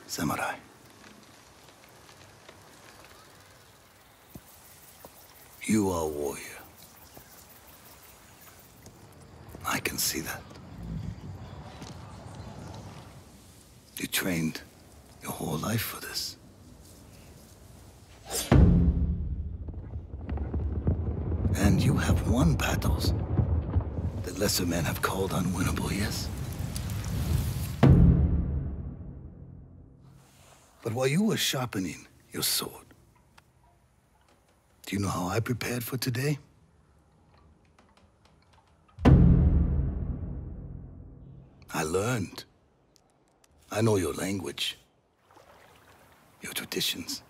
samurai. You are a warrior. I can see that. You trained your whole life for this. And you have won battles that lesser men have called unwinnable, yes? But while you were sharpening your sword, do you know how I prepared for today? I learned. I know your language, your traditions,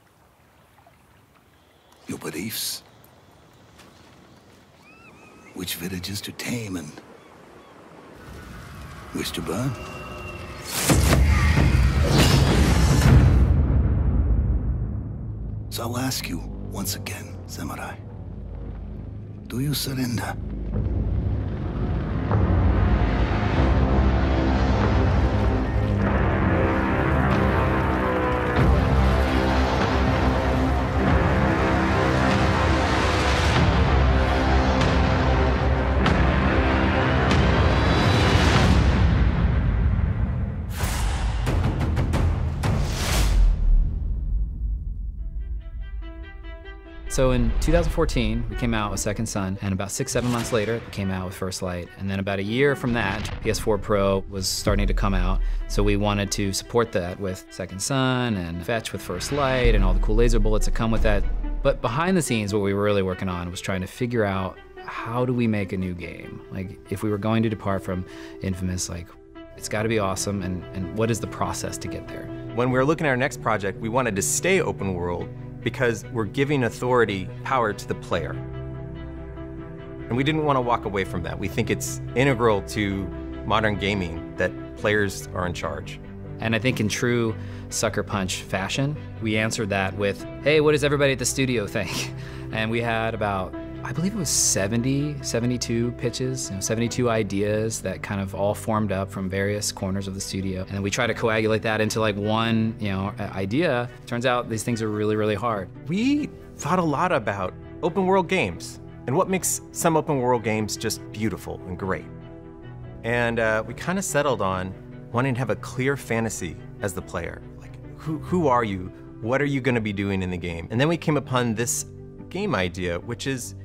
your beliefs, which villages to tame and which to burn. So I'll ask you once again, samurai, do you surrender? So in 2014, we came out with Second Son, and about 6-7 months later, we came out with First Light. And then about a year from that, PS4 Pro was starting to come out. So we wanted to support that with Second Son and Fetch with First Light and all the cool laser bullets that come with that. But behind the scenes, what we were really working on was trying to figure out, how do we make a new game? Like, if we were going to depart from Infamous, like, it's gotta be awesome, and what is the process to get there? When we were looking at our next project, we wanted to stay open world because we're giving authority, power to the player. And we didn't want to walk away from that. We think it's integral to modern gaming that players are in charge. And I think in true Sucker Punch fashion, we answered that with, hey, what does everybody at the studio think? And we had about, I believe it was 72 pitches, 72 ideas that kind of all formed up from various corners of the studio. And then we try to coagulate that into like one, idea. Turns out these things are really, really hard. We thought a lot about open world games and what makes some open world games just beautiful and great. And we kind of settled on wanting to have a clear fantasy as the player. Like, who are you? What are you going to be doing in the game? And then we came upon this game idea, which is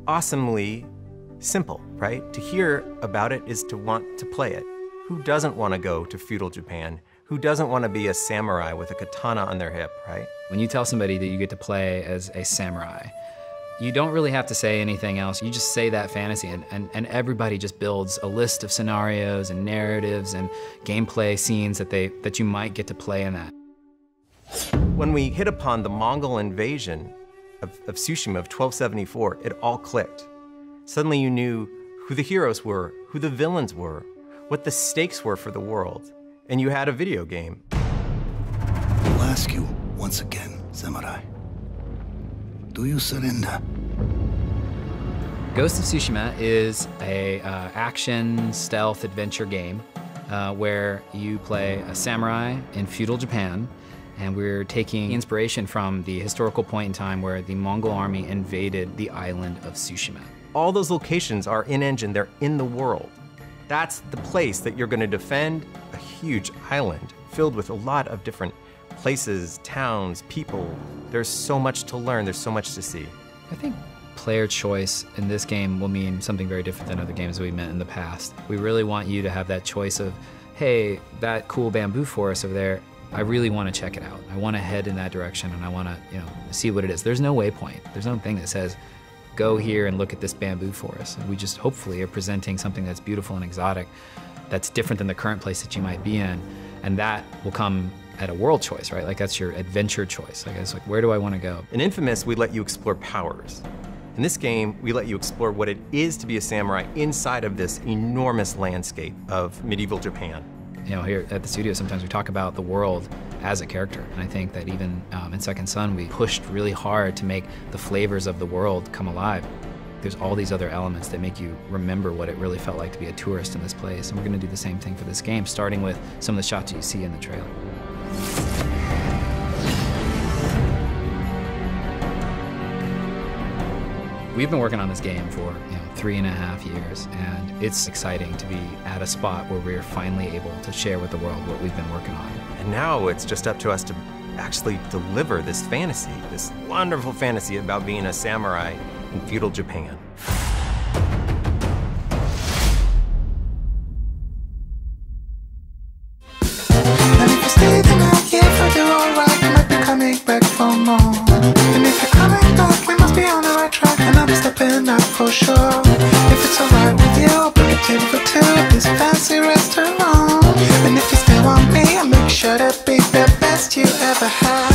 awesomely simple, right? To hear about it is to want to play it. Who doesn't want to go to feudal Japan? Who doesn't want to be a samurai with a katana on their hip, right? When you tell somebody that you get to play as a samurai, you don't really have to say anything else. You just say that fantasy, and everybody just builds a list of scenarios and narratives and gameplay scenes that you might get to play in that. When we hit upon the Mongol invasion of Tsushima of 1274, it all clicked. Suddenly you knew who the heroes were, who the villains were, what the stakes were for the world, and you had a video game. I'll ask you once again, samurai, do you surrender? Ghost of Tsushima is a action stealth adventure game where you play a samurai in feudal Japan. And we're taking inspiration from the historical point in time where the Mongol army invaded the island of Tsushima. All those locations are in-engine, they're in the world. That's the place that you're going to defend, a huge island filled with a lot of different places, towns, people. There's so much to learn, there's so much to see. I think player choice in this game will mean something very different than other games we've met in the past. We really want you to have that choice of, hey, that cool bamboo forest over there, I really want to check it out. I want to head in that direction, and I want to, see what it is. There's no waypoint. There's no thing that says, go here and look at this bamboo forest. And we just hopefully are presenting something that's beautiful and exotic, that's different than the current place that you might be in, and that will come at a world choice, right? Like, that's your adventure choice. Like, it's like, where do I want to go? In Infamous, we let you explore powers. In this game, we let you explore what it is to be a samurai inside of this enormous landscape of medieval Japan. Here at the studio, sometimes we talk about the world as a character. And I think that even in Second Son, we pushed really hard to make the flavors of the world come alive. There's all these other elements that make you remember what it really felt like to be a tourist in this place. And we're going to do the same thing for this game, starting with some of the shots you see in the trailer. We've been working on this game for 3.5 years, and it's exciting to be at a spot where we're finally able to share with the world what we've been working on. And now it's just up to us to actually deliver this fantasy, this wonderful fantasy about being a samurai in feudal Japan. And if you stay the night, yeah, if I do alright, you might be coming back for more. And if you're coming back, we must be on the right track, and I'm stepping up for sure. If it's alright with you, I'll book a table for two at this fancy restaurant. And if you still want me, I'll make sure to be the best you ever had.